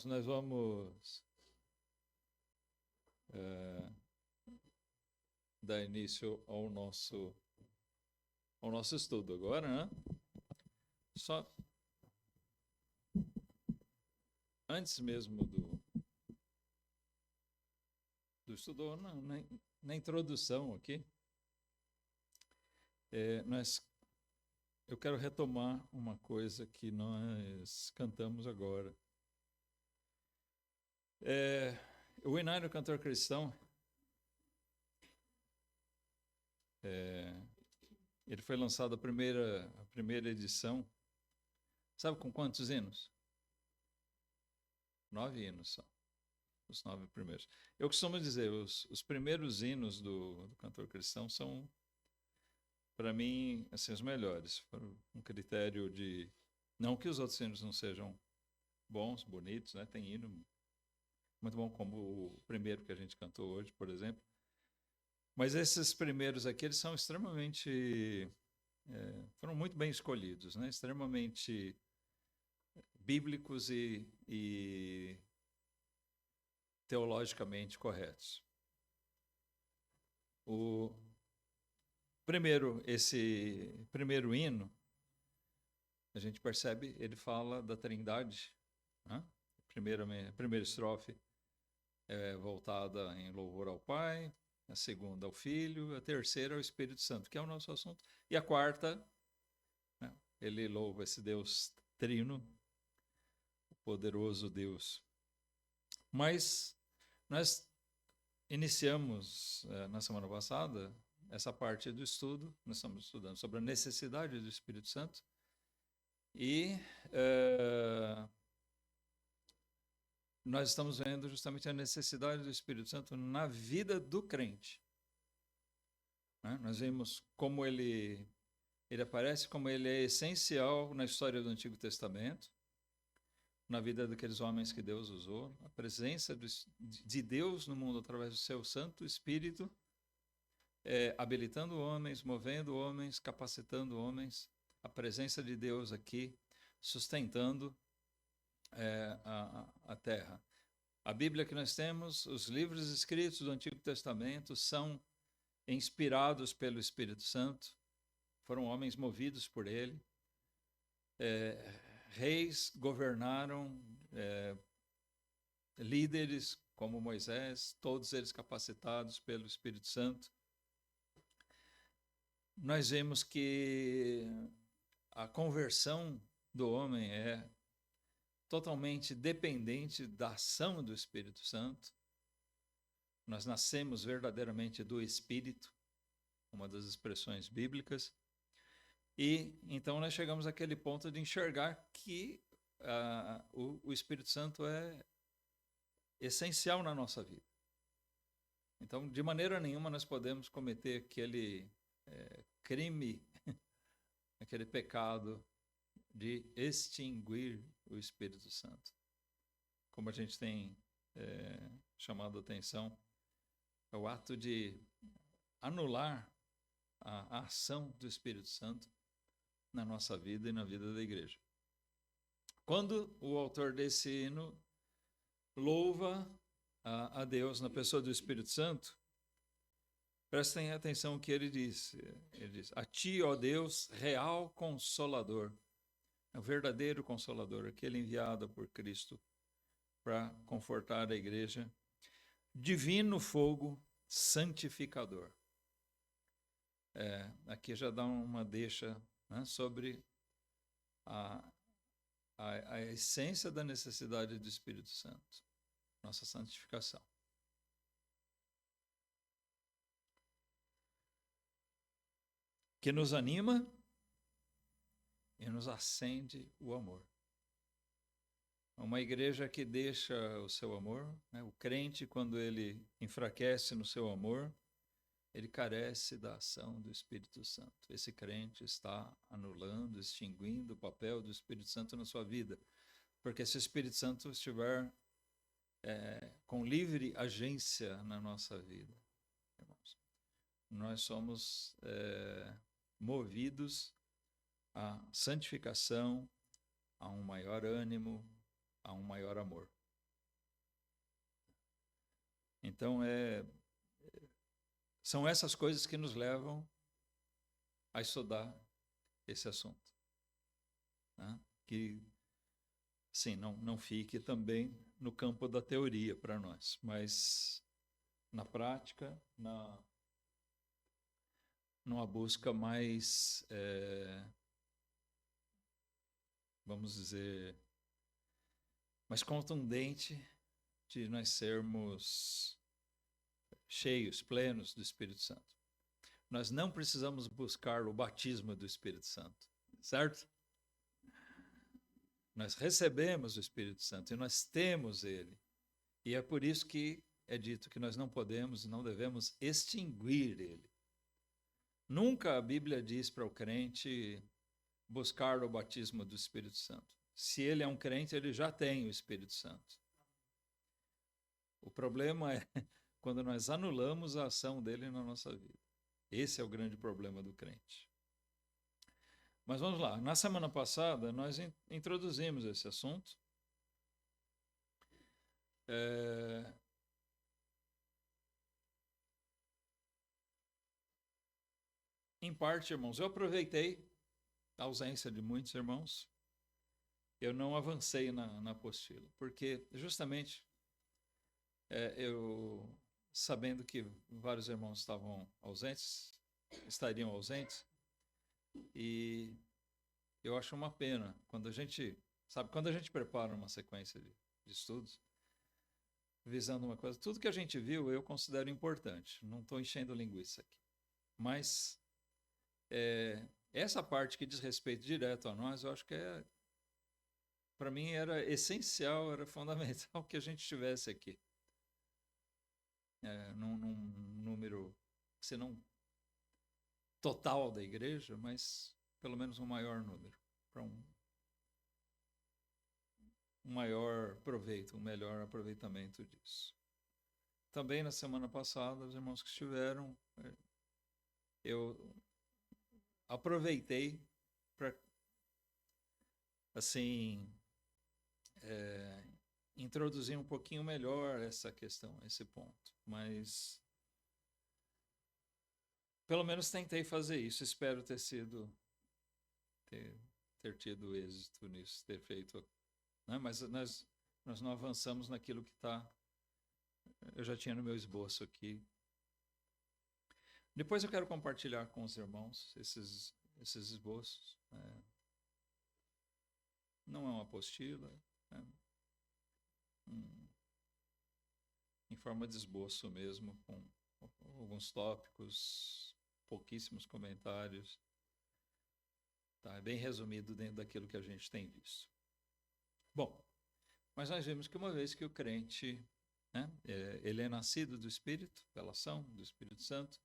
Irmãos, nós vamos dar início ao nosso estudo agora, né? Só antes mesmo do estudo, na introdução aqui, eu quero retomar uma coisa que nós cantamos agora. O Inário Cantor Cristão, ele foi lançado a primeira edição. Sabe com quantos hinos? 9 hinos só. Os 9 primeiros. Eu costumo dizer, os primeiros hinos do Cantor Cristão são, para mim, assim, os melhores. Por um critério de... Não que os outros hinos não sejam bons, bonitos, né? Tem hino muito bom, como o primeiro que a gente cantou hoje, por exemplo. Mas esses primeiros aqui, eles são extremamente... foram muito bem escolhidos, né? Extremamente bíblicos e teologicamente corretos. Esse primeiro hino, a gente percebe, ele fala da Trindade, né? A primeira estrofe é voltada em louvor ao Pai, a segunda ao Filho, a terceira ao Espírito Santo, que é o nosso assunto, e a quarta, né, ele louva esse Deus trino, o poderoso Deus. Mas nós iniciamos na semana passada essa parte do estudo, nós estamos estudando sobre a necessidade do Espírito Santo, e nós estamos vendo justamente a necessidade do Espírito Santo na vida do crente. Né? Nós vimos como ele aparece, como ele é essencial na história do Antigo Testamento, na vida daqueles homens que Deus usou, a presença de Deus no mundo através do seu Santo Espírito, habilitando homens, movendo homens, capacitando homens, a presença de Deus aqui, sustentando a terra. A Bíblia que nós temos, os livros escritos do Antigo Testamento são inspirados pelo Espírito Santo, foram homens movidos por ele, reis governaram, líderes como Moisés, todos eles capacitados pelo Espírito Santo. Nós vemos que a conversão do homem é totalmente dependente da ação do Espírito Santo. Nós nascemos verdadeiramente do Espírito, uma das expressões bíblicas. E então nós chegamos àquele ponto de enxergar que o Espírito Santo é essencial na nossa vida. Então, de maneira nenhuma nós podemos cometer aquele crime, aquele pecado de extinguir o Espírito Santo. Como a gente tem chamado a atenção, é o ato de anular a ação do Espírito Santo na nossa vida e na vida da igreja. Quando o autor desse hino louva a Deus na pessoa do Espírito Santo, prestem atenção no que ele diz. Ele diz: a ti, ó Deus, real Consolador, o verdadeiro Consolador, aquele enviado por Cristo para confortar a igreja, divino fogo santificador. Aqui já dá uma deixa, né, sobre a essência da necessidade do Espírito Santo, nossa santificação. Que nos anima e nos acende o amor. Uma igreja que deixa o seu amor, né, o crente, quando ele enfraquece no seu amor, ele carece da ação do Espírito Santo. Esse crente está anulando, extinguindo o papel do Espírito Santo na sua vida. Porque se o Espírito Santo estiver com livre agência na nossa vida, irmãos, nós somos movidos à santificação, a um maior ânimo, a um maior amor. Então, são essas coisas que nos levam a estudar esse assunto. Né? Que, sim, não fique também no campo da teoria para nós, mas na prática, numa busca mais, vamos dizer, mais contundente de nós sermos cheios, plenos do Espírito Santo. Nós não precisamos buscar o batismo do Espírito Santo, certo? Nós recebemos o Espírito Santo e nós temos ele. E é por isso que é dito que nós não podemos e não devemos extinguir ele. Nunca a Bíblia diz para o crente buscar o batismo do Espírito Santo. Se ele é um crente, ele já tem o Espírito Santo. O problema é quando nós anulamos a ação dele na nossa vida. Esse é o grande problema do crente. Mas vamos lá. Na semana passada, nós introduzimos esse assunto. Em parte, irmãos, eu aproveitei a ausência de muitos irmãos. Eu não avancei na apostila, porque justamente eu, sabendo que vários irmãos estariam ausentes, e eu acho uma pena quando a gente prepara uma sequência de estudos, visando uma coisa, tudo que a gente viu eu considero importante, não estou enchendo linguiça aqui, mas essa parte que diz respeito direto a nós, eu acho que para mim era essencial, era fundamental que a gente estivesse aqui. Num número, se não total da igreja, mas pelo menos um maior número, para um maior proveito, um melhor aproveitamento disso. Também na semana passada, os irmãos que estiveram, eu aproveitei para, assim, introduzir um pouquinho melhor essa questão, esse ponto. Mas, pelo menos tentei fazer isso. Espero ter tido êxito nisso, ter feito, né? Mas nós não avançamos naquilo que eu já tinha no meu esboço aqui. Depois eu quero compartilhar com os irmãos esses esboços. Não é uma apostila, em forma de esboço mesmo, com alguns tópicos, pouquíssimos comentários. Tá? É bem resumido dentro daquilo que a gente tem visto. Bom, mas nós vimos que uma vez que o crente, ele é nascido do Espírito, pela ação do Espírito Santo,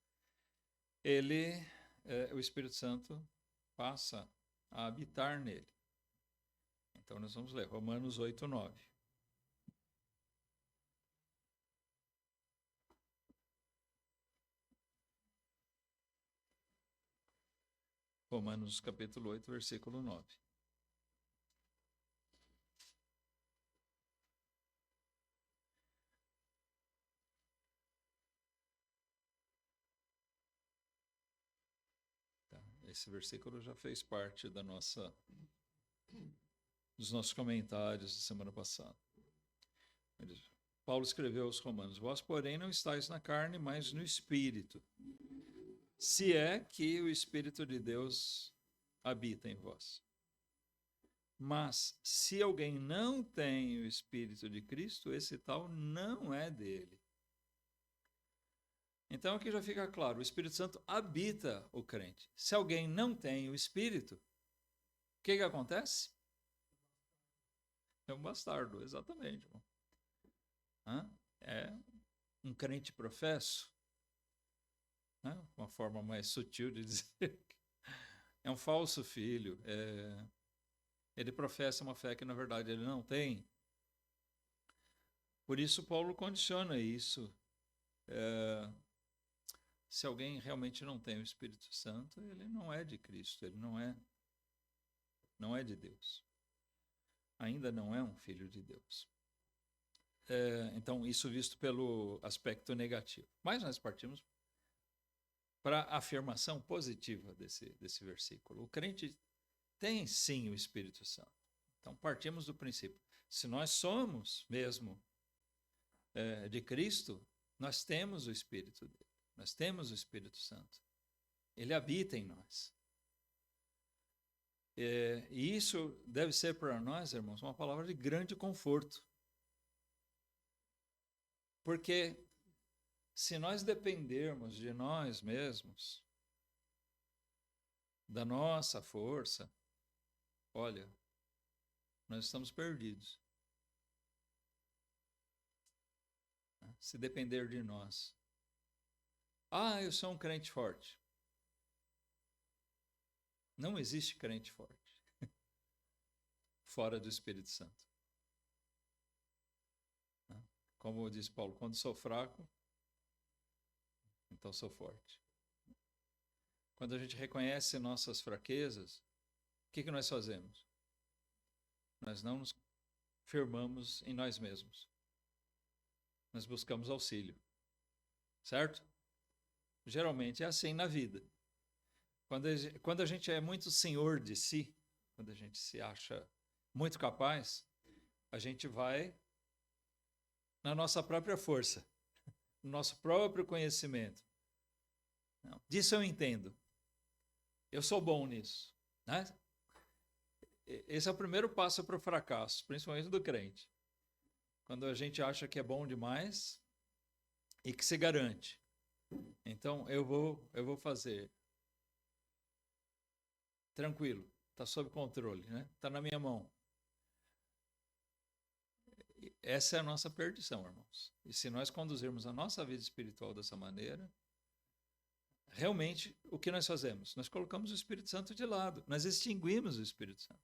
o Espírito Santo passa a habitar nele. Então nós vamos ler Romanos 8:9. Romanos capítulo 8, versículo 9. Tá. Esse versículo já fez parte dos nossos comentários da semana passada. Paulo escreveu aos Romanos: vós, porém, não estáis na carne, mas no Espírito, se é que o Espírito de Deus habita em vós. Mas se alguém não tem o Espírito de Cristo, esse tal não é dele. Então aqui já fica claro, o Espírito Santo habita o crente. Se alguém não tem o Espírito, o que acontece? É um bastardo, exatamente. É um crente professo, uma forma mais sutil de dizer. É um falso filho. Ele professa uma fé que, na verdade, ele não tem. Por isso, Paulo condiciona isso. Se alguém realmente não tem o Espírito Santo, ele não é de Cristo, ele não é de Deus. Ainda não é um filho de Deus. Então, isso visto pelo aspecto negativo. Mas nós partimos para a afirmação positiva desse versículo. O crente tem sim o Espírito Santo. Então, partimos do princípio. Se nós somos mesmo de Cristo, nós temos o Espírito dele. Nós temos o Espírito Santo. Ele habita em nós. E isso deve ser para nós, irmãos, uma palavra de grande conforto. Porque se nós dependermos de nós mesmos, da nossa força, olha, nós estamos perdidos. Se depender de nós. Ah, eu sou um crente forte. Não existe crente forte fora do Espírito Santo. Como diz Paulo, quando sou fraco, então sou forte. Quando a gente reconhece nossas fraquezas, o que nós fazemos? Nós não nos firmamos em nós mesmos. Nós buscamos auxílio. Certo? Geralmente é assim na vida. Quando a gente é muito senhor de si, quando a gente se acha muito capaz, a gente vai na nossa própria força, no nosso próprio conhecimento. Não, disso eu entendo. Eu sou bom nisso. Né? Esse é o primeiro passo para o fracasso, principalmente do crente. Quando a gente acha que é bom demais e que se garante. Então, eu vou fazer. Tranquilo, está sob controle, né? Está na minha mão. Essa é a nossa perdição, irmãos. E se nós conduzirmos a nossa vida espiritual dessa maneira, realmente, o que nós fazemos? Nós colocamos o Espírito Santo de lado, nós extinguimos o Espírito Santo.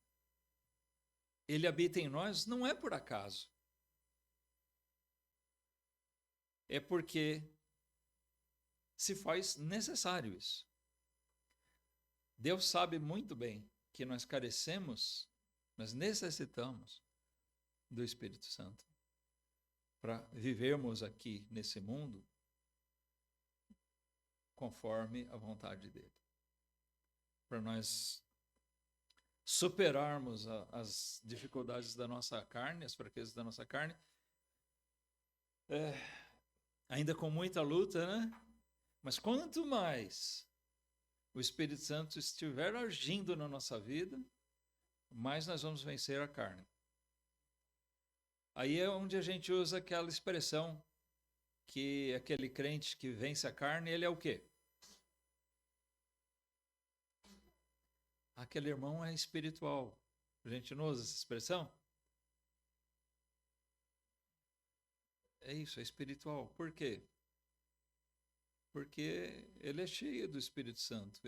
Ele habita em nós não é por acaso. É porque se faz necessário isso. Deus sabe muito bem que nós carecemos, nós necessitamos do Espírito Santo para vivermos aqui nesse mundo conforme a vontade dele. Para nós superarmos as dificuldades da nossa carne, as fraquezas da nossa carne, ainda com muita luta, né? Mas quanto mais o Espírito Santo estiver agindo na nossa vida, mais nós vamos vencer a carne. Aí é onde a gente usa aquela expressão que aquele crente que vence a carne, ele é o quê? Aquele irmão é espiritual. A gente não usa essa expressão? É isso, é espiritual. Por quê? Porque ele é cheio do Espírito Santo.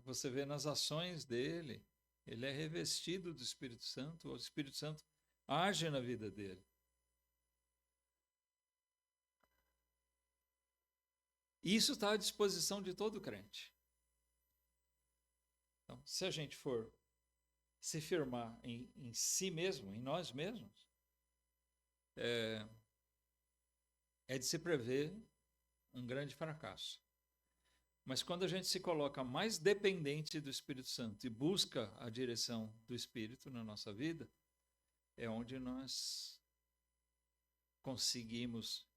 Você vê nas ações dele, ele é revestido do Espírito Santo. O Espírito Santo age na vida dele. Isso está à disposição de todo crente. Então, se a gente for se firmar em si mesmo, em nós mesmos, é de se prever um grande fracasso. Mas quando a gente se coloca mais dependente do Espírito Santo e busca a direção do Espírito na nossa vida, é onde nós conseguimos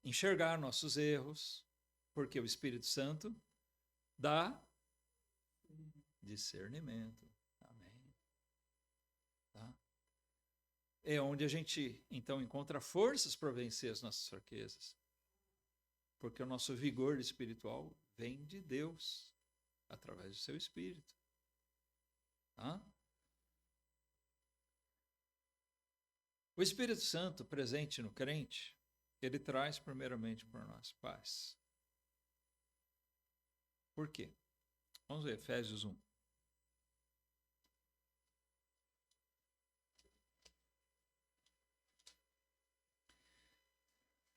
enxergar nossos erros, porque o Espírito Santo dá discernimento. Amém. Tá? É onde a gente, então, encontra forças para vencer as nossas fraquezas. Porque o nosso vigor espiritual vem de Deus, através do seu Espírito. Tá? O Espírito Santo presente no crente, ele traz primeiramente para nós paz. Por quê? Vamos ver Efésios 1.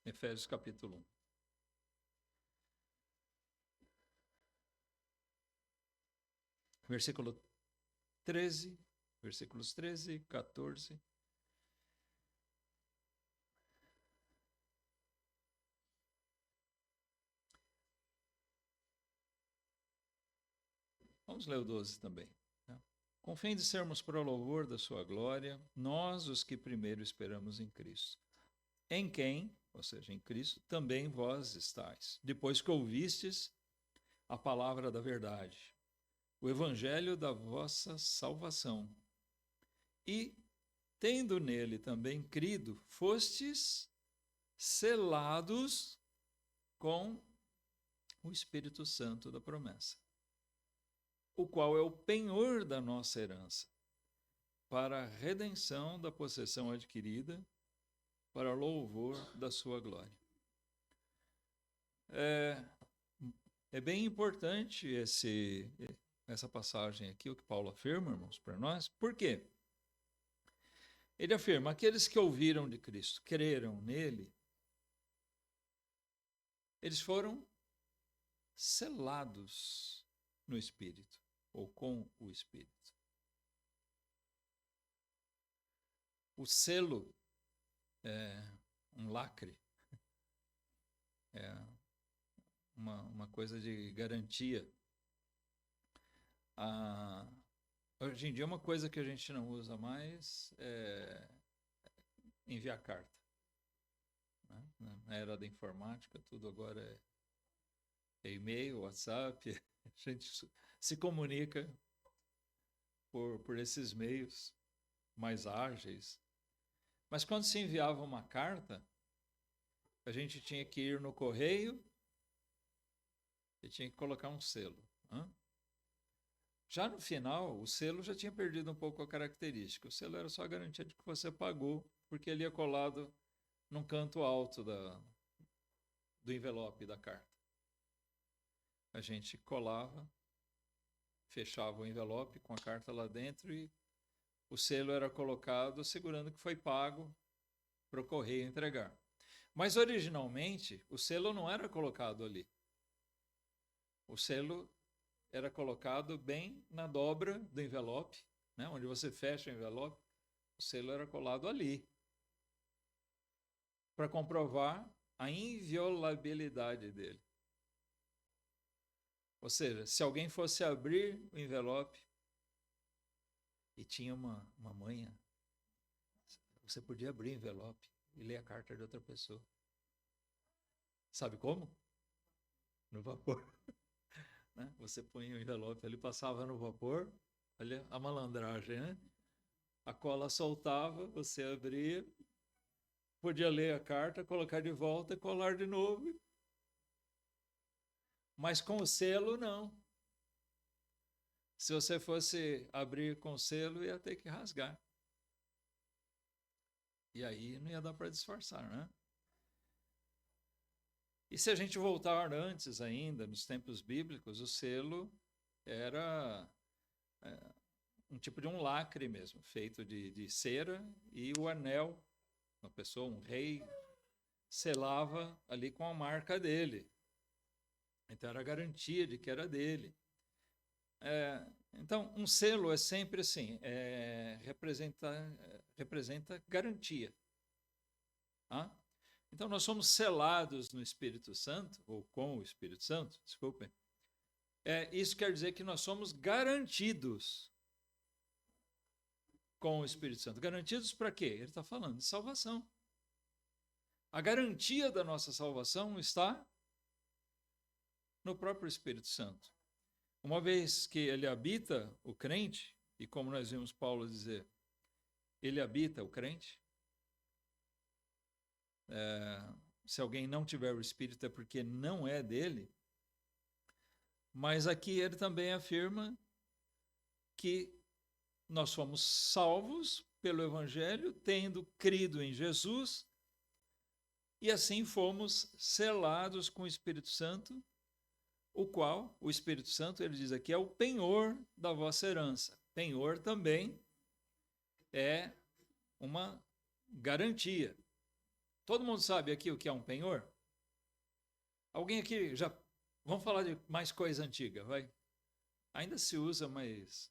Efésios capítulo 1. Versículo 13, versículos 13, 14 Vamos ler o 12 também. Com fim de sermos para o louvor da sua glória, nós, os que primeiro esperamos em Cristo. Em quem, ou seja, em Cristo, também vós estáis, depois que ouvistes a palavra da verdade, o evangelho da vossa salvação. E, tendo nele também crido, fostes selados com o Espírito Santo da promessa, o qual é o penhor da nossa herança, para a redenção da possessão adquirida, para louvor da sua glória. É bem importante essa passagem aqui, o que Paulo afirma, irmãos, para nós. Por quê? Ele afirma, aqueles que ouviram de Cristo, creram nele, eles foram selados no Espírito, ou com o Espírito. O selo é um lacre, é uma coisa de garantia. Hoje em dia, uma coisa que a gente não usa mais é enviar carta. Na era da informática, tudo agora é e-mail, WhatsApp, a gente se comunica por esses meios mais ágeis. Mas quando se enviava uma carta, a gente tinha que ir no correio e tinha que colocar um selo. Já no final, o selo já tinha perdido um pouco a característica. O selo era só a garantia de que você pagou, porque ele ia colado num canto alto do envelope da carta. A gente colava, fechava o envelope com a carta lá dentro e o selo era colocado segurando que foi pago para o correio entregar. Mas originalmente o selo não era colocado ali. O selo era colocado bem na dobra do envelope, né? Onde você fecha o envelope, o selo era colado ali, para comprovar a inviolabilidade dele. Ou seja, se alguém fosse abrir o envelope e tinha uma manha, você podia abrir o envelope e ler a carta de outra pessoa. Sabe como? No vapor. Né? Você põe o envelope ali, passava no vapor, olha a malandragem, né? A cola soltava, você abria, podia ler a carta, colocar de volta e colar de novo. Mas com o selo, não. Se você fosse abrir com o selo, ia ter que rasgar. E aí não ia dar para disfarçar, né? E se a gente voltar antes ainda, nos tempos bíblicos, o selo era um tipo de um lacre mesmo, feito de cera, e o anel, uma pessoa, um rei, selava ali com a marca dele. Então era a garantia de que era dele. Então, um selo é sempre assim, representa garantia. Tá? Então, nós somos selados no Espírito Santo, ou com o Espírito Santo, desculpem. Isso quer dizer que nós somos garantidos com o Espírito Santo. Garantidos para quê? Ele está falando de salvação. A garantia da nossa salvação está no próprio Espírito Santo. Uma vez que ele habita o crente, e como nós vimos Paulo dizer, ele habita o crente. Se alguém não tiver o Espírito é porque não é dele. Mas aqui ele também afirma que nós fomos salvos pelo Evangelho, tendo crido em Jesus, e assim fomos selados com o Espírito Santo, o qual, o Espírito Santo, ele diz aqui, é o penhor da vossa herança. Penhor também é uma garantia. Todo mundo sabe aqui o que é um penhor? Alguém aqui já... Vamos falar de mais coisa antiga, vai? Ainda se usa, mas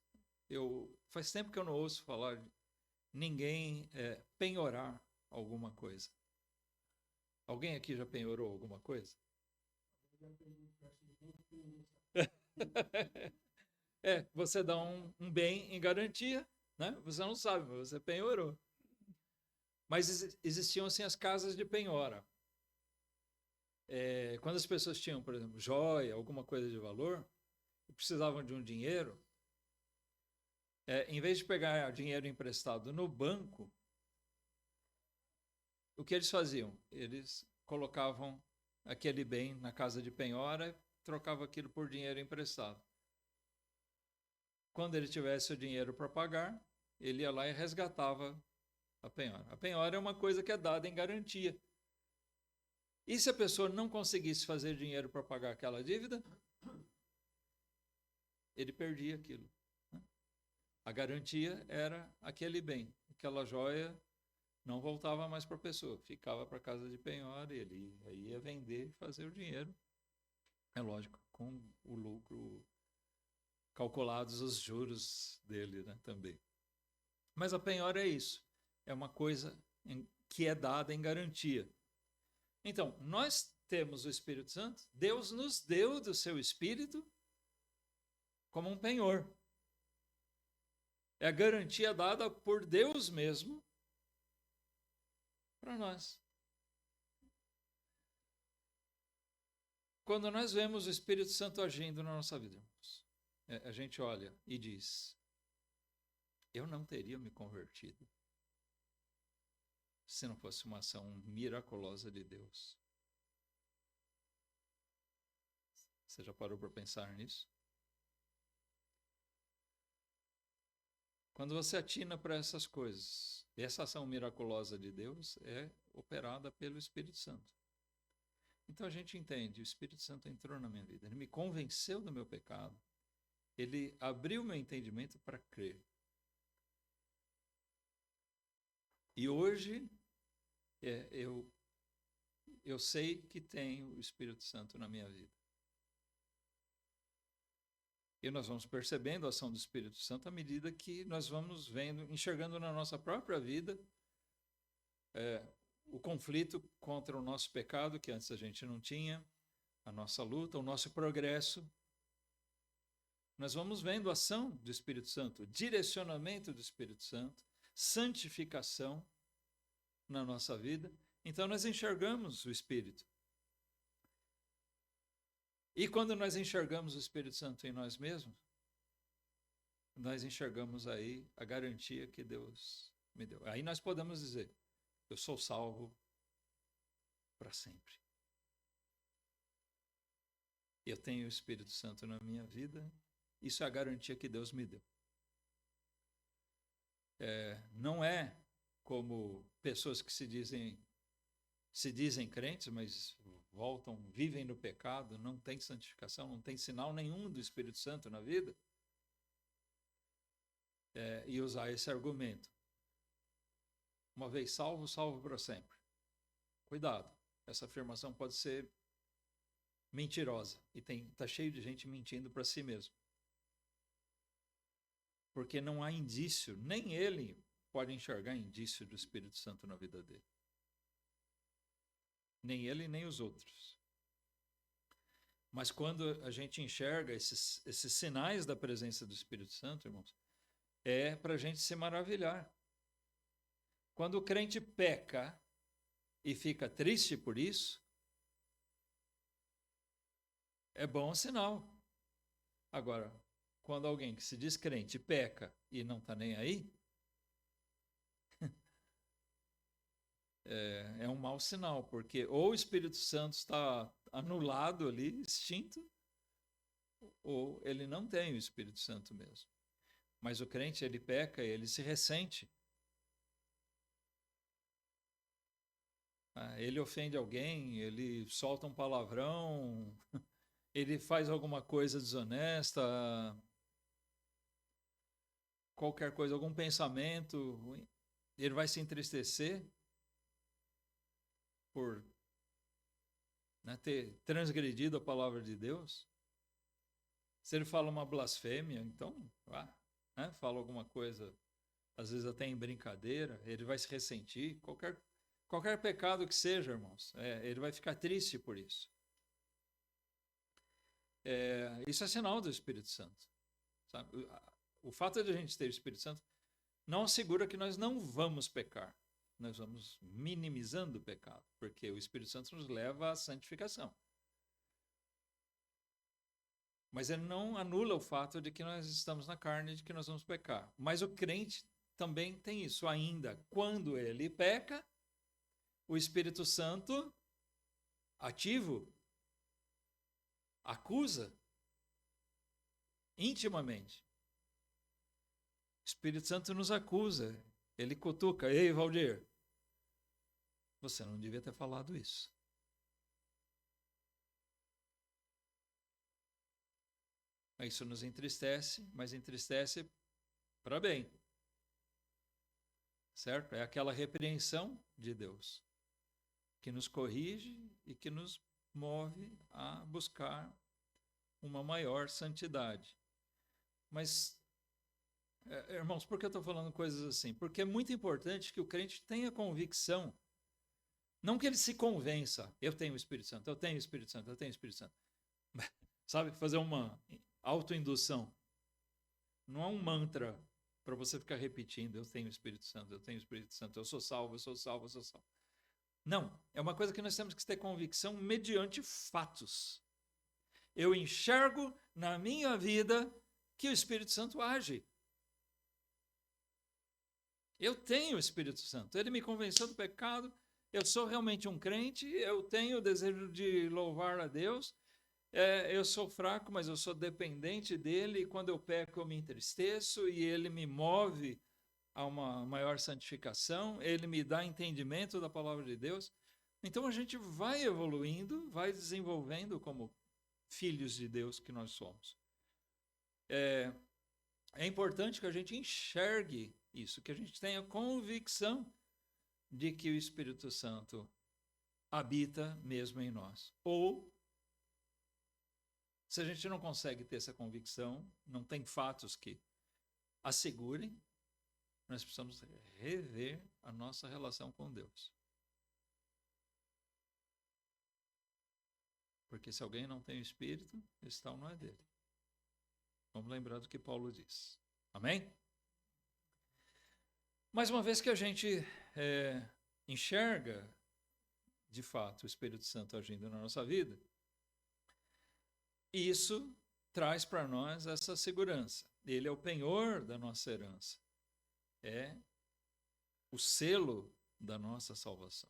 faz tempo que eu não ouço falar de ninguém penhorar alguma coisa. Alguém aqui já penhorou alguma coisa? Você dá um bem em garantia, né? Você não sabe, mas você penhorou. Mas existiam assim as casas de penhora. Quando as pessoas tinham, por exemplo, joia, alguma coisa de valor, e precisavam de um dinheiro, em vez de pegar dinheiro emprestado no banco, o que eles faziam? Eles colocavam aquele bem na casa de penhora e trocavam aquilo por dinheiro emprestado. Quando ele tivesse o dinheiro para pagar, ele ia lá e resgatava a penhora. A penhora é uma coisa que é dada em garantia. E se a pessoa não conseguisse fazer dinheiro para pagar aquela dívida, ele perdia aquilo. A garantia era aquele bem, aquela joia não voltava mais para a pessoa, ficava para a casa de penhora e ele ia vender e fazer o dinheiro. É lógico, com o lucro calculados os juros dele, né, também. Mas a penhora é isso, é uma coisa que é dada em garantia. Então, nós temos o Espírito Santo, Deus nos deu do seu Espírito como um penhor. É a garantia dada por Deus mesmo para nós. Quando nós vemos o Espírito Santo agindo na nossa vida, irmãos, a gente olha e diz: eu não teria me convertido se não fosse uma ação miraculosa de Deus. Você já parou para pensar nisso? Quando você atina para essas coisas, essa ação miraculosa de Deus é operada pelo Espírito Santo. Então a gente entende, o Espírito Santo entrou na minha vida, ele me convenceu do meu pecado, ele abriu meu entendimento para crer. E hoje eu sei que tenho o Espírito Santo na minha vida. E nós vamos percebendo a ação do Espírito Santo à medida que nós vamos vendo, enxergando na nossa própria vida o conflito contra o nosso pecado, que antes a gente não tinha, a nossa luta, o nosso progresso. Nós vamos vendo a ação do Espírito Santo, direcionamento do Espírito Santo, santificação na nossa vida. Então nós enxergamos o Espírito. E quando nós enxergamos o Espírito Santo em nós mesmos, nós enxergamos aí a garantia que Deus me deu. Aí nós podemos dizer: eu sou salvo para sempre. Eu tenho o Espírito Santo na minha vida, isso é a garantia que Deus me deu. Não é como pessoas que se dizem crentes, mas vivem no pecado, não tem santificação, não tem sinal nenhum do Espírito Santo na vida, e usar esse argumento. Uma vez salvo, salvo para sempre. Cuidado, essa afirmação pode ser mentirosa e está cheio de gente mentindo para si mesmo. Porque não há indício, nem ele pode enxergar indício do Espírito Santo na vida dele. Nem ele, nem os outros. Mas quando a gente enxerga esses sinais da presença do Espírito Santo, irmãos, é para a gente se maravilhar. Quando o crente peca e fica triste por isso, é bom sinal. Agora, quando alguém que se diz crente peca e não está nem aí, é um mau sinal, porque ou o Espírito Santo está anulado ali, extinto, ou ele não tem o Espírito Santo mesmo. Mas o crente, ele peca, ele se ressente. Ele ofende alguém, ele solta um palavrão, ele faz alguma coisa desonesta, qualquer coisa, algum pensamento, ele vai se entristecer por ter transgredido a palavra de Deus. Se ele fala uma blasfêmia, então, fala alguma coisa, às vezes até em brincadeira, ele vai se ressentir. Qualquer pecado que seja, irmãos, ele vai ficar triste por isso. Isso é sinal do Espírito Santo. Sabe? O fato de a gente ter o Espírito Santo não assegura que nós não vamos pecar. Nós vamos minimizando o pecado, porque o Espírito Santo nos leva à santificação. Mas ele não anula o fato de que nós estamos na carne e de que nós vamos pecar. Mas o crente também tem isso ainda. Quando ele peca, o Espírito Santo, ativo, acusa intimamente. O Espírito Santo nos acusa. Ele cutuca. Ei, Valdir, você não devia ter falado isso. Isso nos entristece, mas entristece para bem. Certo? É aquela repreensão de Deus que nos corrige e que nos move a buscar uma maior santidade. Mas, irmãos, por que eu estou falando coisas assim? Porque é muito importante que o crente tenha convicção, não que ele se convença, eu tenho o Espírito Santo, eu tenho o Espírito Santo, eu tenho o Espírito Santo. Sabe, fazer uma autoindução. Não é um mantra para você ficar repetindo, eu tenho o Espírito Santo, eu tenho o Espírito Santo, eu sou salvo, eu sou salvo, eu sou salvo. Não, é uma coisa que nós temos que ter convicção mediante fatos. Eu enxergo na minha vida que o Espírito Santo age. Eu tenho o Espírito Santo, ele me convenceu do pecado, eu sou realmente um crente, eu tenho o desejo de louvar a Deus, eu sou fraco, mas eu sou dependente dele, e quando eu peco eu me entristeço, e ele me move a uma maior santificação, ele me dá entendimento da palavra de Deus. Então a gente vai evoluindo, vai desenvolvendo como filhos de Deus que nós somos. É importante que a gente enxergue isso, que a gente tenha convicção de que o Espírito Santo habita mesmo em nós. Ou, se a gente não consegue ter essa convicção, não tem fatos que assegurem, nós precisamos rever a nossa relação com Deus. Porque se alguém não tem o Espírito, esse tal não é dele. Vamos lembrar do que Paulo diz. Amém? Mais uma vez que a gente enxerga, de fato, o Espírito Santo agindo na nossa vida, isso traz para nós essa segurança. Ele é o penhor da nossa herança. É o selo da nossa salvação.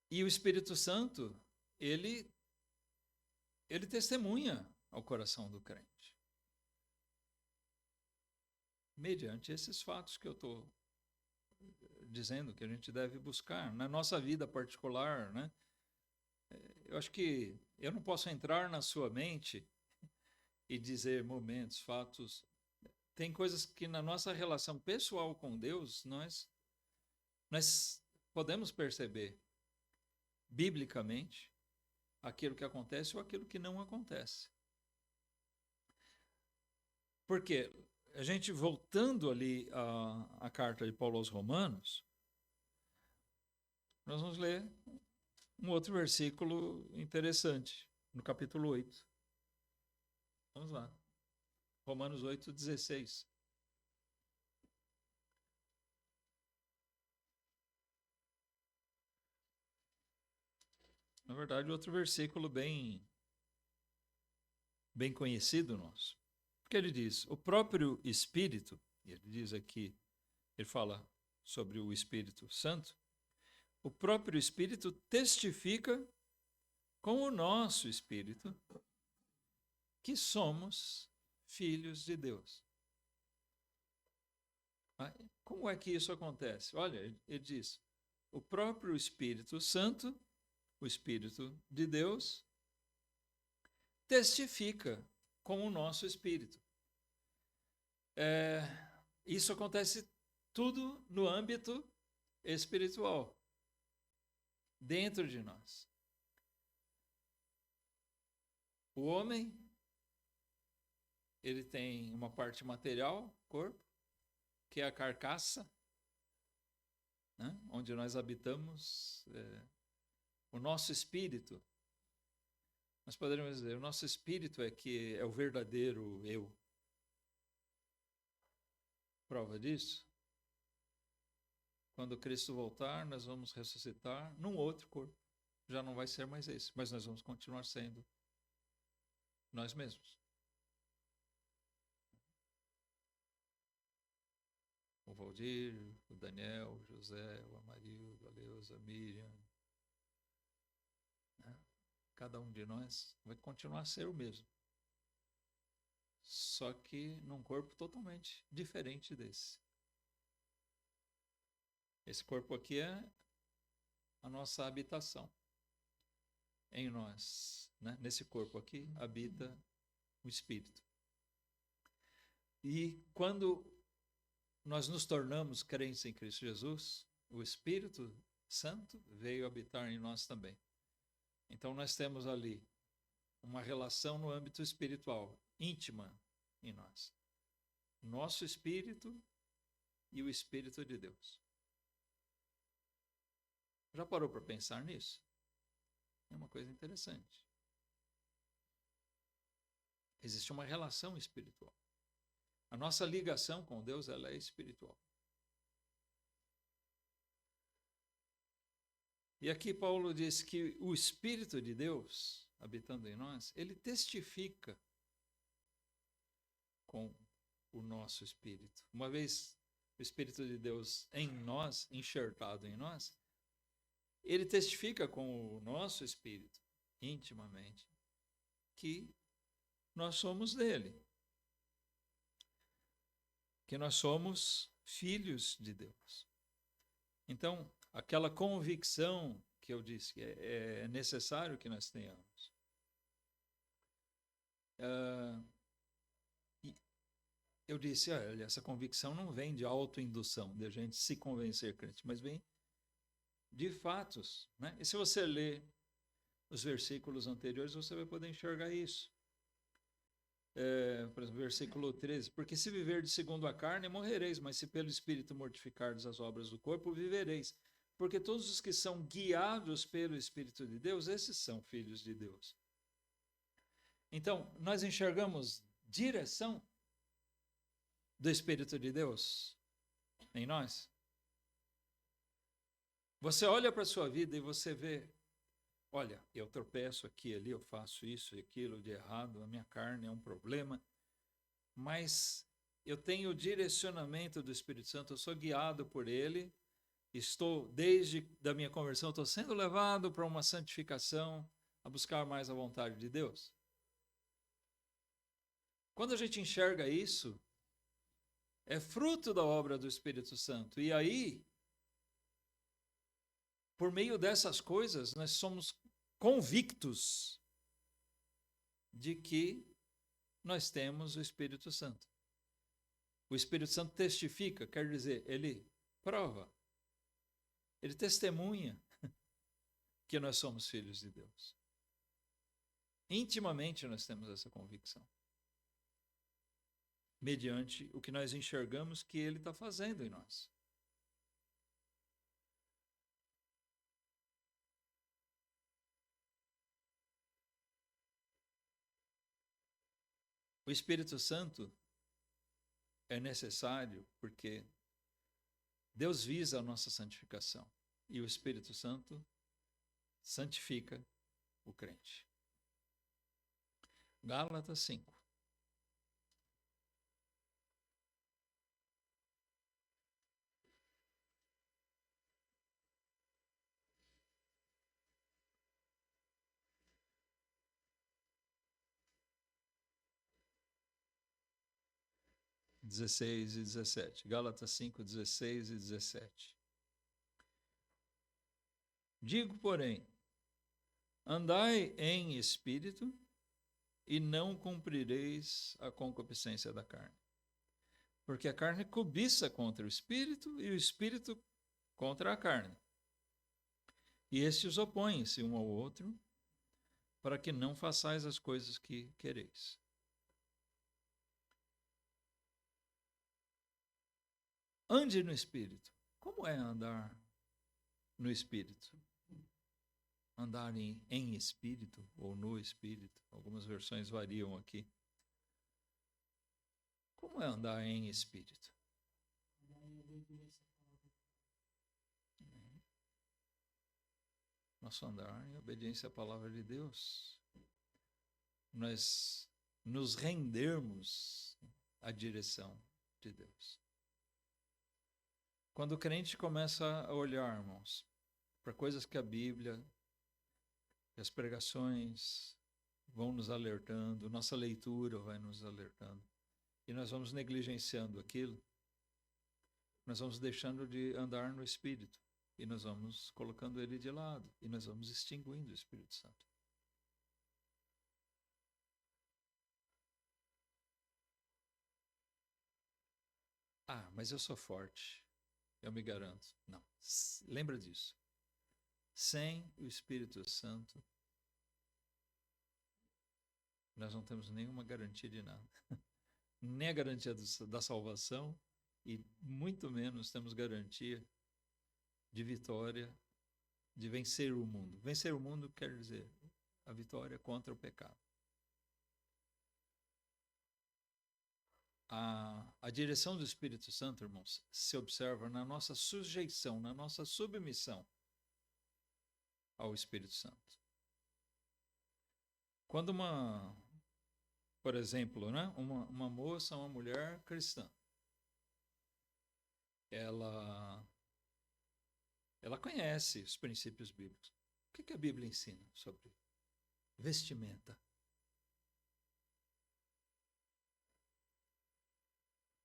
E o Espírito Santo, ele testemunha ao coração do crente. Mediante esses fatos que eu estou dizendo que a gente deve buscar na nossa vida particular, né? Eu acho que eu não posso entrar na sua mente e dizer momentos, fatos. Tem coisas que na nossa relação pessoal com Deus nós podemos perceber biblicamente aquilo que acontece ou aquilo que não acontece. Porque a gente, voltando ali à carta de Paulo aos Romanos, nós vamos ler um outro versículo interessante, no capítulo 8. Vamos lá. Romanos 8, 16. Na verdade, outro versículo bem conhecido nosso. Porque ele diz, o próprio Espírito, ele diz aqui, ele fala sobre o Espírito Santo, o próprio Espírito testifica com o nosso Espírito que somos filhos de Deus. Como é que isso acontece? Olha, ele diz, o próprio Espírito Santo, o Espírito de Deus, testifica com o nosso espírito. Isso acontece tudo no âmbito espiritual, dentro de nós. O homem, ele tem uma parte material, corpo, que é a carcaça, né, onde nós habitamos. O nosso espírito Nós poderíamos dizer, o nosso espírito é que é o verdadeiro eu. Prova disso? Quando Cristo voltar, nós vamos ressuscitar num outro corpo. Já não vai ser mais esse, mas nós vamos continuar sendo nós mesmos. O Valdir, o Daniel, o José, o Amarildo, a Leusa, a Miriam. Né? Cada um de nós vai continuar a ser o mesmo. Só que num corpo totalmente diferente desse. Esse corpo aqui é a nossa habitação. Em nós, né? Nesse corpo aqui, habita o Espírito. E quando nós nos tornamos crentes em Cristo Jesus, o Espírito Santo veio habitar em nós também. Então nós temos ali uma relação no âmbito espiritual, íntima em nós. Nosso espírito e o Espírito de Deus. Já parou para pensar nisso? É uma coisa interessante. Existe uma relação espiritual. A nossa ligação com Deus, ela é espiritual. E aqui Paulo diz que o Espírito de Deus, habitando em nós, ele testifica com o nosso espírito. Uma vez o Espírito de Deus em nós, enxertado em nós, ele testifica com o nosso espírito, intimamente, que nós somos dele. Que nós somos filhos de Deus. Então, aquela convicção que eu disse que é necessário que nós tenhamos. Eu disse, olha, essa convicção não vem de autoindução, de a gente se convencer crente, mas vem de fatos. Né? E se você ler os versículos anteriores, você vai poder enxergar isso. Por exemplo, versículo 13, porque se viverdes segundo a carne, morrereis, mas se pelo Espírito mortificardes as obras do corpo, vivereis. Porque todos os que são guiados pelo Espírito de Deus, esses são filhos de Deus. Então, nós enxergamos direção do Espírito de Deus em nós. Você olha para a sua vida e você vê, olha, eu tropeço aqui, ali, eu faço isso e aquilo de errado, a minha carne é um problema, mas eu tenho o direcionamento do Espírito Santo, eu sou guiado por ele, estou, desde da minha conversão, estou sendo levado para uma santificação, a buscar mais a vontade de Deus. Quando a gente enxerga isso, é fruto da obra do Espírito Santo, e aí, por meio dessas coisas, nós somos convictos de que nós temos o Espírito Santo. O Espírito Santo testifica, quer dizer, ele prova, ele testemunha que nós somos filhos de Deus. Intimamente nós temos essa convicção, mediante o que nós enxergamos que ele está fazendo em nós. O Espírito Santo é necessário porque Deus visa a nossa santificação e o Espírito Santo santifica o crente. Gálatas 5. (16 e 17). Gálatas 5, 16 e 17. Digo, porém, andai em espírito e não cumprireis a concupiscência da carne. Porque a carne cobiça contra o espírito e o espírito contra a carne. E estes opõem-se um ao outro, para que não façais as coisas que quereis. Ande no Espírito. Como é andar no Espírito? andar em espírito ou no espírito. Algumas versões variam aqui. Como é andar em espírito? Nosso andar em obediência à palavra de Deus. Nós nos rendermos à direção de Deus. Quando o crente começa a olhar, irmãos, para coisas que a Bíblia e as pregações vão nos alertando, nossa leitura vai nos alertando, e nós vamos negligenciando aquilo, nós vamos deixando de andar no Espírito, e nós vamos colocando ele de lado, e nós vamos extinguindo o Espírito Santo. Ah, mas eu sou forte, eu me garanto. Não, lembra disso. Sem o Espírito Santo, nós não temos nenhuma garantia de nada. Nem a garantia da salvação e muito menos temos garantia de vitória, de vencer o mundo. Vencer o mundo quer dizer a vitória contra o pecado. A direção do Espírito Santo, irmãos, se observa na nossa sujeição, na nossa submissão ao Espírito Santo. Quando por exemplo, né, uma moça, uma mulher cristã, ela conhece os princípios bíblicos. O que a Bíblia ensina sobre vestimenta?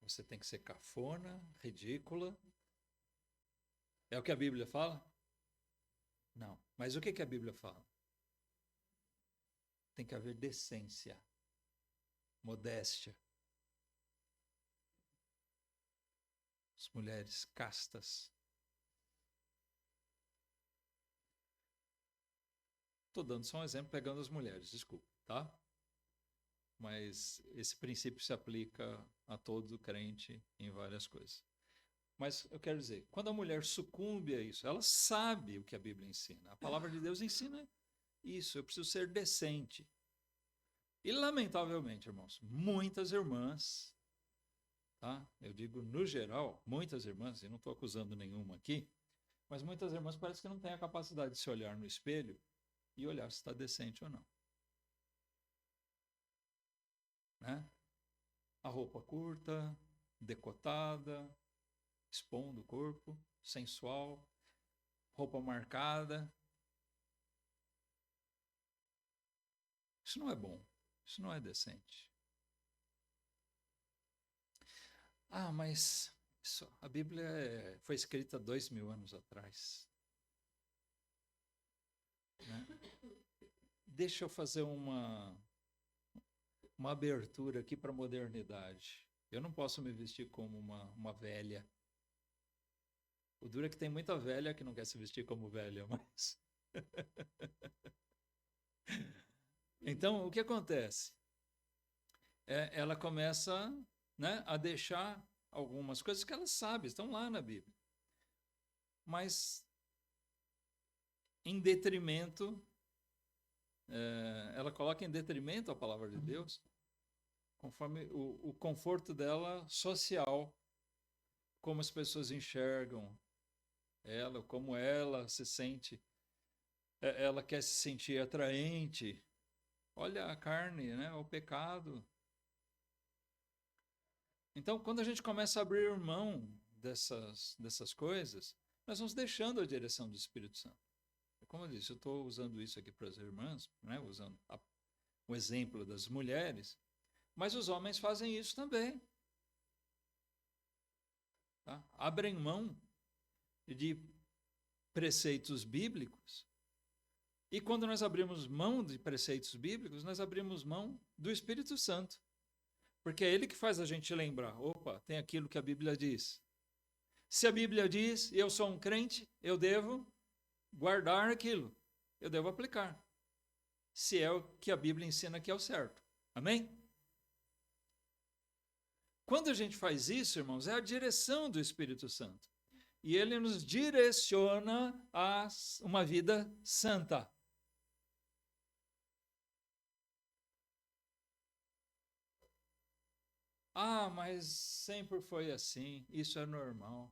Você tem que ser cafona, ridícula. É o que a Bíblia fala? Não. Mas o que a Bíblia fala? Tem que haver decência, modéstia. As mulheres castas. Estou dando só um exemplo pegando as mulheres, desculpa, tá? Mas esse princípio se aplica a todo crente em várias coisas. Mas eu quero dizer, quando a mulher sucumbe a isso, ela sabe o que a Bíblia ensina. A palavra de Deus ensina isso, eu preciso ser decente. E lamentavelmente, irmãos, muitas irmãs, tá? Eu digo no geral, muitas irmãs, e não estou acusando nenhuma aqui, mas muitas irmãs parecem que não têm a capacidade de se olhar no espelho e olhar se está decente ou não. Né? A roupa curta, decotada, expondo o corpo, sensual, roupa marcada. Isso não é bom, isso não é decente. Ah, mas a Bíblia foi escrita 2000 anos atrás. Né? Deixa eu fazer uma abertura aqui para a modernidade. Eu não posso me vestir como uma velha. O duro é que tem muita velha que não quer se vestir como velha, mas... Então, o que acontece? Ela começa, né, a deixar algumas coisas que ela sabe, estão lá na Bíblia. Mas, em detrimento, ela coloca em detrimento a palavra de Deus, conforme o conforto dela social, como as pessoas enxergam ela, como ela se sente, ela quer se sentir atraente. Olha a carne, né, o pecado. Então, quando a gente começa a abrir mão dessas coisas, nós vamos deixando a direção do Espírito Santo. Como eu disse, eu estou usando isso aqui para as irmãs, né, usando o exemplo das mulheres, mas os homens fazem isso também. Tá? Abrem mão de preceitos bíblicos, e quando nós abrimos mão de preceitos bíblicos, nós abrimos mão do Espírito Santo, porque é ele que faz a gente lembrar, opa, tem aquilo que a Bíblia diz. Se a Bíblia diz, e eu sou um crente, eu devo guardar aquilo, eu devo aplicar, se é o que a Bíblia ensina que é o certo. Amém? Quando a gente faz isso, irmãos, é a direção do Espírito Santo. E ele nos direciona a uma vida santa. Ah, mas sempre foi assim, isso é normal.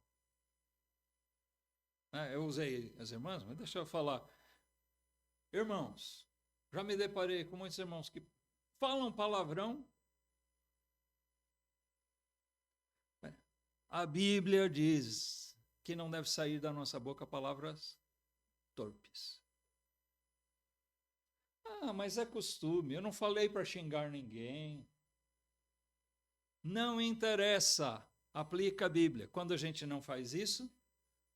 Eu usei as irmãs, mas deixa eu falar. Irmãos, já me deparei com muitos irmãos que falam palavrão. A Bíblia diz que não deve sair da nossa boca palavras torpes. Ah, mas é costume, eu não falei para xingar ninguém. Não interessa, aplica a Bíblia. Quando a gente não faz isso,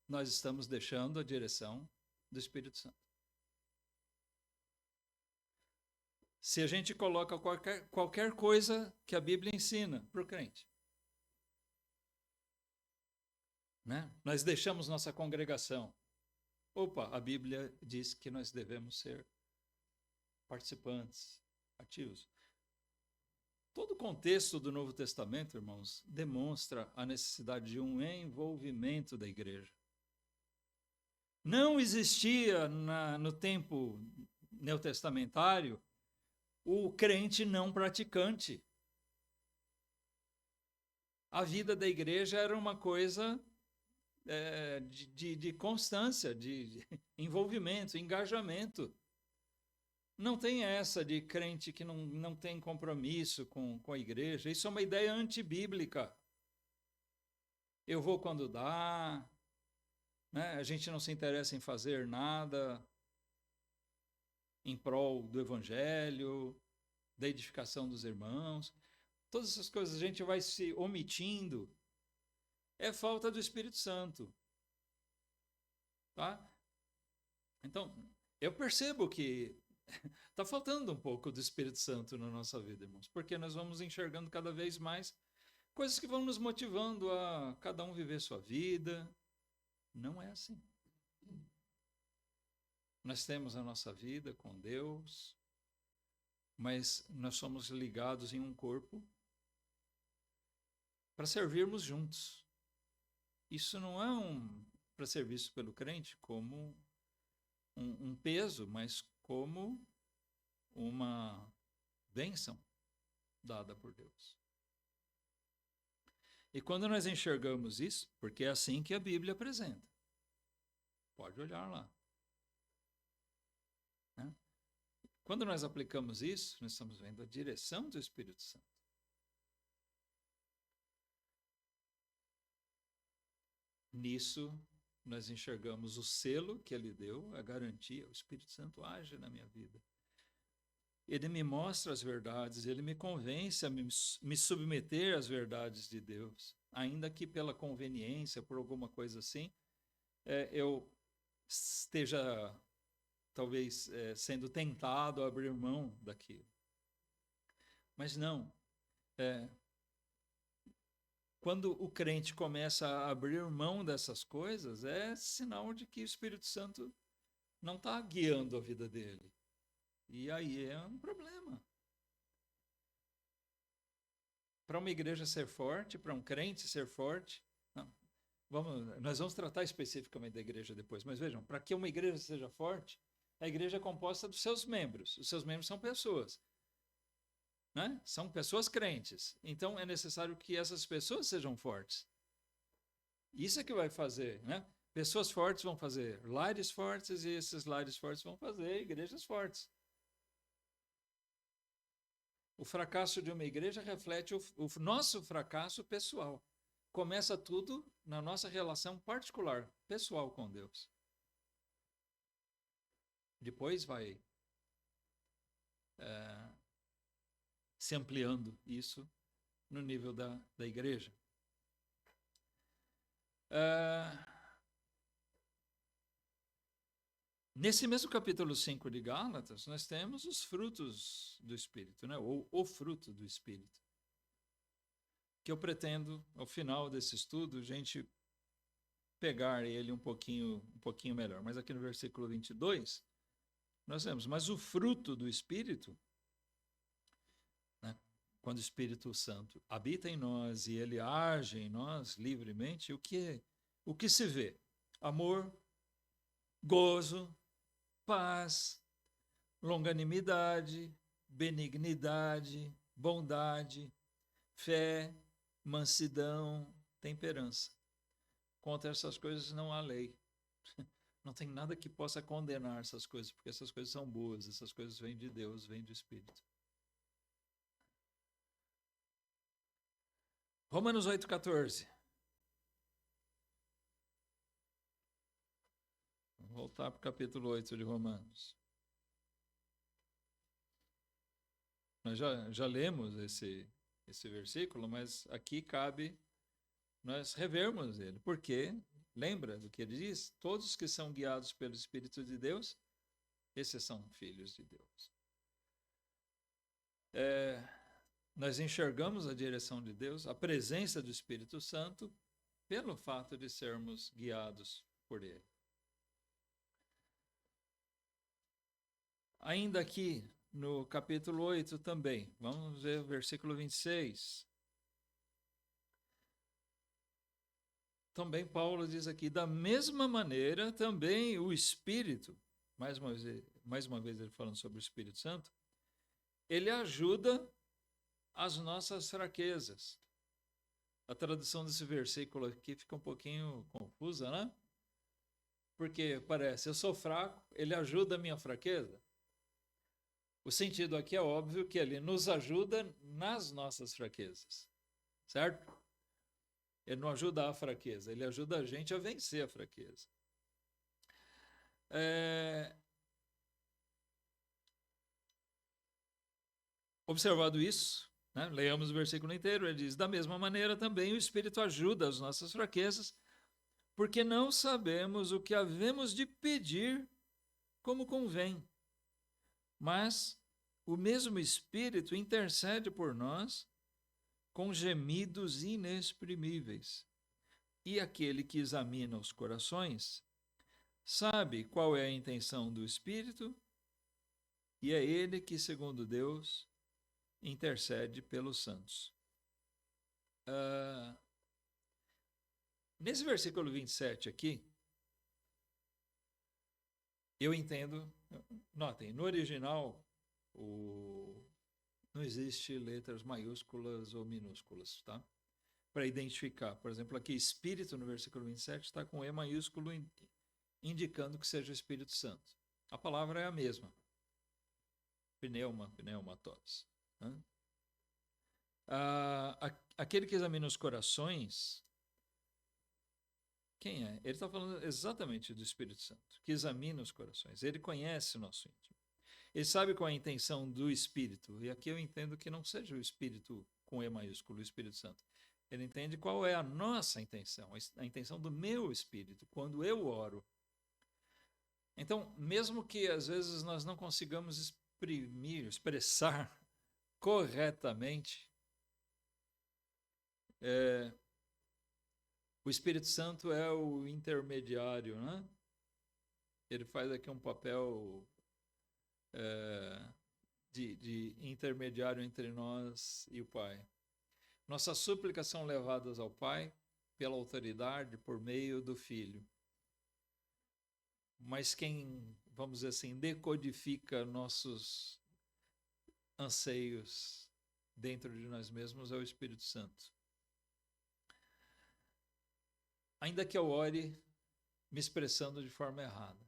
nós estamos deixando a direção do Espírito Santo. Se a gente coloca qualquer coisa que a Bíblia ensina para o crente, né? Nós deixamos nossa congregação. Opa, a Bíblia diz que nós devemos ser participantes, ativos. Todo o contexto do Novo Testamento, irmãos, demonstra a necessidade de um envolvimento da igreja. Não existia no tempo neotestamentário o crente não praticante. A vida da igreja era uma coisa de constância, de envolvimento, engajamento. Não tem essa de crente que não tem compromisso com a igreja. Isso é uma ideia antibíblica. Eu vou quando dá, né? A gente não se interessa em fazer nada em prol do evangelho, da edificação dos irmãos. Todas essas coisas a gente vai se omitindo. É falta do Espírito Santo. Tá? Então, eu percebo que está faltando um pouco do Espírito Santo na nossa vida, irmãos, porque nós vamos enxergando cada vez mais coisas que vão nos motivando a cada um viver sua vida. Não é assim. Nós temos a nossa vida com Deus, mas nós somos ligados em um corpo para servirmos juntos. Isso não é para ser visto pelo crente como um peso, mas como uma bênção dada por Deus. E quando nós enxergamos isso, porque é assim que a Bíblia apresenta, pode olhar lá. Né? Quando nós aplicamos isso, nós estamos vendo a direção do Espírito Santo. Nisso, nós enxergamos o selo que ele deu, a garantia, o Espírito Santo age na minha vida. Ele me mostra as verdades, ele me convence a me submeter às verdades de Deus, ainda que pela conveniência, por alguma coisa assim, eu esteja talvez sendo tentado a abrir mão daquilo. Mas não. Quando o crente começa a abrir mão dessas coisas, é sinal de que o Espírito Santo não está guiando a vida dele. E aí é um problema. Para uma igreja ser forte, para um crente ser forte, nós vamos tratar especificamente da igreja depois, mas vejam, para que uma igreja seja forte, a igreja é composta dos seus membros. Os seus membros são pessoas. Né? São pessoas crentes. Então é necessário que essas pessoas sejam fortes. Isso é que vai fazer, né? Pessoas fortes vão fazer lares fortes e esses lares fortes vão fazer igrejas fortes. O fracasso de uma igreja reflete o nosso fracasso pessoal. Começa tudo na nossa relação particular, pessoal com Deus. Depois vai se ampliando isso no nível da igreja. Nesse mesmo capítulo 5 de Gálatas, nós temos os frutos do Espírito, né? Ou o fruto do Espírito. Que eu pretendo, ao final desse estudo, a gente pegar ele um pouquinho melhor. Mas aqui no versículo 22, nós vemos, mas o fruto do Espírito, né? Quando o Espírito Santo habita em nós e ele age em nós livremente, o que se vê? Amor, gozo, paz, longanimidade, benignidade, bondade, fé, mansidão, temperança. Contra essas coisas não há lei. Não tem nada que possa condenar essas coisas, porque essas coisas são boas, essas coisas vêm de Deus, vêm do Espírito. Romanos 8,14. Vamos voltar para o capítulo 8 de Romanos. Nós já lemos esse versículo, mas aqui cabe nós revermos ele. Porque, lembra do que ele diz? Todos que são guiados pelo Espírito de Deus, esses são filhos de Deus. Nós enxergamos a direção de Deus, a presença do Espírito Santo, pelo fato de sermos guiados por ele. Ainda aqui no capítulo 8 também, vamos ver o versículo 26. Também Paulo diz aqui, da mesma maneira também o Espírito, mais uma vez ele falando sobre o Espírito Santo, ele ajuda as nossas fraquezas. A tradução desse versículo aqui fica um pouquinho confusa, né? Porque parece, eu sou fraco, ele ajuda a minha fraqueza. O sentido aqui é óbvio que ele nos ajuda nas nossas fraquezas, certo? Ele não ajuda a fraqueza, ele ajuda a gente a vencer a fraqueza. Observado isso, né? Leamos o versículo inteiro, ele diz, da mesma maneira também o Espírito ajuda as nossas fraquezas, porque não sabemos o que havemos de pedir como convém. Mas o mesmo Espírito intercede por nós com gemidos inexprimíveis. E aquele que examina os corações sabe qual é a intenção do Espírito, e é ele que, segundo Deus, intercede pelos santos. Nesse versículo 27 aqui, eu entendo, notem, no original não existe letras maiúsculas ou minúsculas, tá? Para identificar. Por exemplo, aqui Espírito no versículo 27 está com E maiúsculo indicando que seja o Espírito Santo. A palavra é a mesma. Pneumatos. Aquele que examina os corações, quem é? Ele está falando exatamente do Espírito Santo, que examina os corações. Ele conhece o nosso íntimo. Ele sabe qual é a intenção do Espírito. E aqui eu entendo que não seja o Espírito com E maiúsculo, o Espírito Santo. Ele entende qual é a nossa intenção, a intenção do meu espírito, quando eu oro. Então, mesmo que às vezes nós não consigamos expressar corretamente, o Espírito Santo é o intermediário, né? Ele faz aqui um papel de intermediário entre nós e o Pai. Nossas súplicas são levadas ao Pai pela autoridade, por meio do Filho. Mas quem, vamos dizer assim, decodifica nossos anseios dentro de nós mesmos é o Espírito Santo. Ainda que eu ore me expressando de forma errada,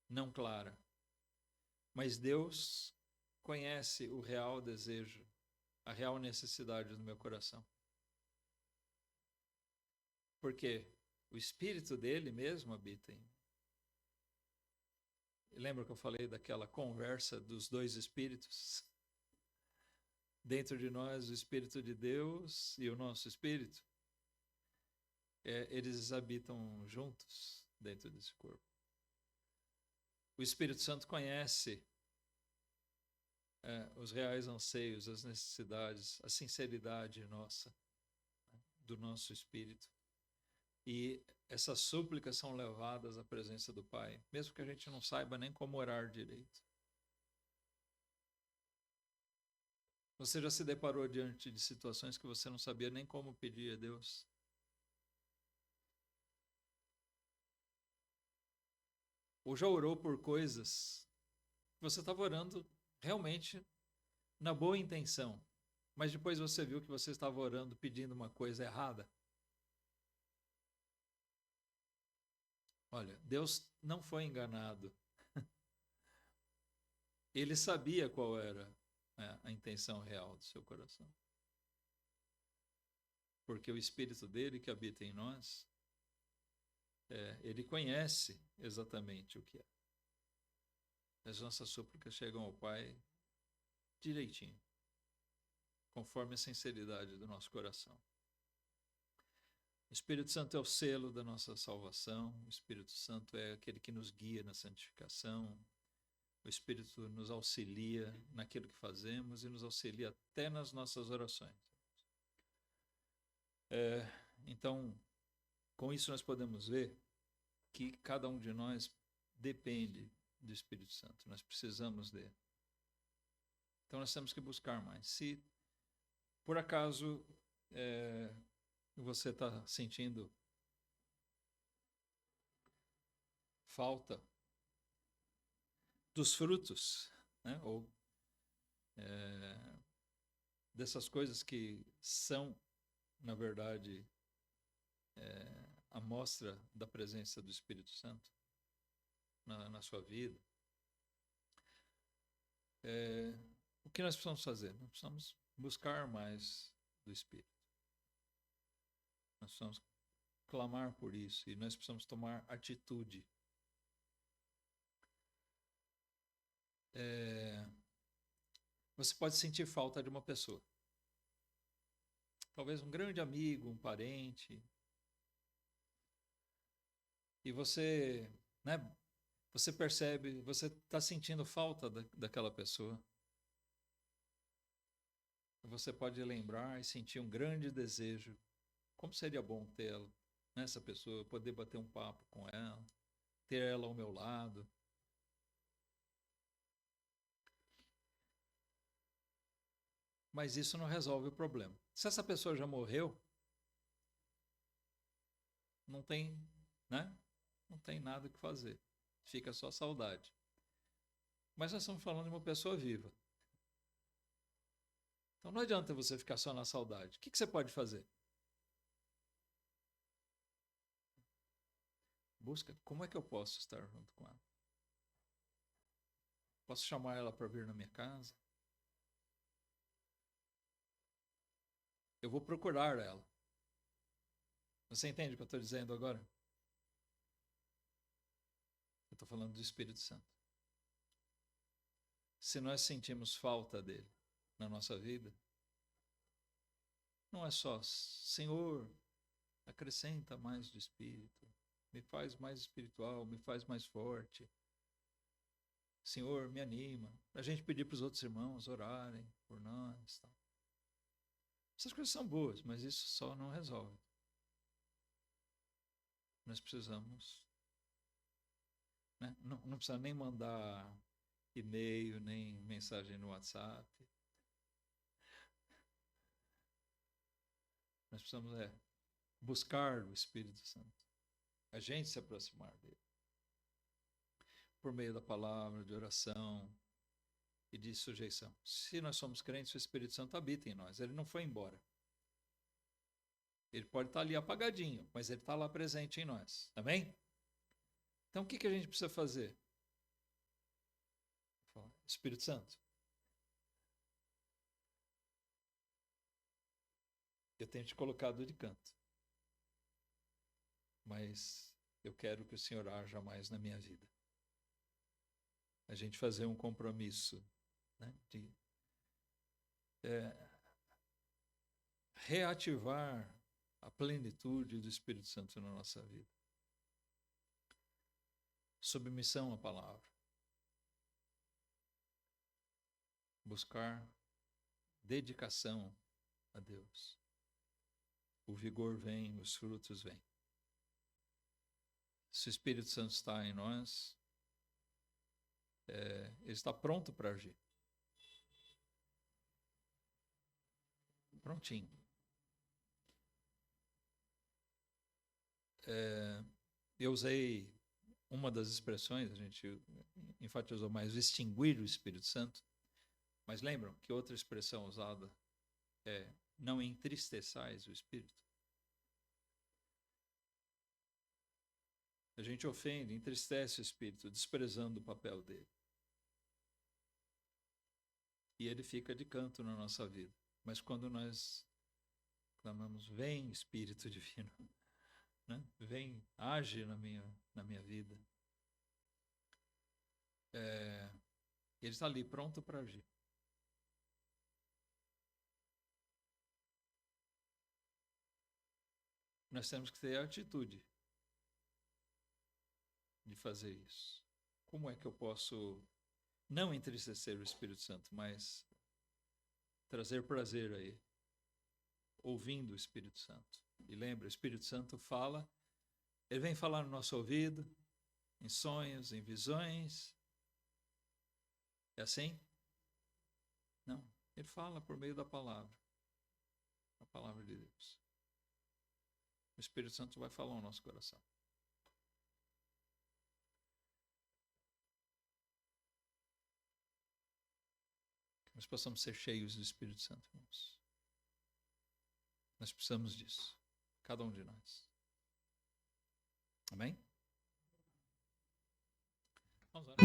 não clara, mas Deus conhece o real desejo, a real necessidade do meu coração. Porque o Espírito dele mesmo habita em mim. Lembra que eu falei daquela conversa dos dois Espíritos? Dentro de nós, o Espírito de Deus e o nosso Espírito, eles habitam juntos dentro desse corpo. O Espírito Santo conhece os reais anseios, as necessidades, a sinceridade nossa, do nosso espírito. E essas súplicas são levadas à presença do Pai, mesmo que a gente não saiba nem como orar direito. Você já se deparou diante de situações que você não sabia nem como pedir a Deus? Ou já orou por coisas que você estava orando realmente na boa intenção, mas depois você viu que você estava orando pedindo uma coisa errada. Olha, Deus não foi enganado. Ele sabia qual era a intenção real do seu coração. Porque o Espírito dele que habita em nós, ele conhece exatamente o que é. As nossas súplicas chegam ao Pai direitinho, conforme a sinceridade do nosso coração. O Espírito Santo é o selo da nossa salvação, o Espírito Santo é aquele que nos guia na santificação, o Espírito nos auxilia naquilo que fazemos e nos auxilia até nas nossas orações. Então, com isso nós podemos ver que cada um de nós depende do Espírito Santo, nós precisamos dele. Então nós temos que buscar mais. Se por acaso você está sentindo falta dos frutos, né? Ou dessas coisas que são, na verdade, a mostra da presença do Espírito Santo na sua vida, o que nós precisamos fazer? Nós precisamos buscar mais do Espírito. Nós precisamos clamar por isso e nós precisamos tomar atitude. Você pode sentir falta de uma pessoa. Talvez um grande amigo, um parente. E você, você percebe, você está sentindo falta daquela pessoa. Você pode lembrar e sentir um grande desejo. Como seria bom tê-la, essa pessoa, poder bater um papo com ela, ter ela ao meu lado. Mas isso não resolve o problema. Se essa pessoa já morreu, não tem, não tem nada o que fazer. Fica só saudade. Mas nós estamos falando de uma pessoa viva. Então não adianta você ficar só na saudade. O que você pode fazer? Busca, como é que eu posso estar junto com ela? Posso chamar ela para vir na minha casa? Eu vou procurar ela. Você entende o que eu estou dizendo agora? Eu estou falando do Espírito Santo. Se nós sentimos falta dele na nossa vida, não é só, Senhor, acrescenta mais do Espírito, me faz mais espiritual, me faz mais forte. Senhor, me anima. A gente pedir para os outros irmãos orarem por nós. Tal. Essas coisas são boas, mas isso só não resolve. Nós precisamos, não precisa nem mandar e-mail, nem mensagem no WhatsApp. Nós precisamos buscar o Espírito Santo. A gente se aproximar dele. Por meio da palavra, de oração e de sujeição. Se nós somos crentes, o Espírito Santo habita em nós. Ele não foi embora. Ele pode estar ali apagadinho, mas ele está lá presente em nós. Amém? Então o que a gente precisa fazer? Espírito Santo. Eu tenho te colocado de canto. Mas eu quero que o Senhor haja mais na minha vida. A gente fazer um compromisso, de reativar a plenitude do Espírito Santo na nossa vida. Submissão à palavra. Buscar dedicação a Deus. O vigor vem, os frutos vêm. Se o Espírito Santo está em nós, ele está pronto para agir. Prontinho. Eu usei uma das expressões, a gente enfatizou mais, extinguir o Espírito Santo, mas lembram que outra expressão usada não entristeçais o Espírito. A gente ofende, entristece o Espírito, desprezando o papel dele. E ele fica de canto na nossa vida. Mas quando nós clamamos, vem Espírito Divino, né? Vem, age na minha vida. Ele está ali, pronto para agir. Nós temos que ter a atitude de fazer isso. Como é que eu posso não entristecer o Espírito Santo, mas trazer prazer a ele, ouvindo o Espírito Santo? E lembra, o Espírito Santo fala, ele vem falar no nosso ouvido, em sonhos, em visões. É assim? Não, ele fala por meio da palavra, a palavra de Deus. O Espírito Santo vai falar no nosso coração. Que nós possamos ser cheios do Espírito Santo, irmãos. Nós precisamos disso, cada um de nós. Amém? Vamos lá.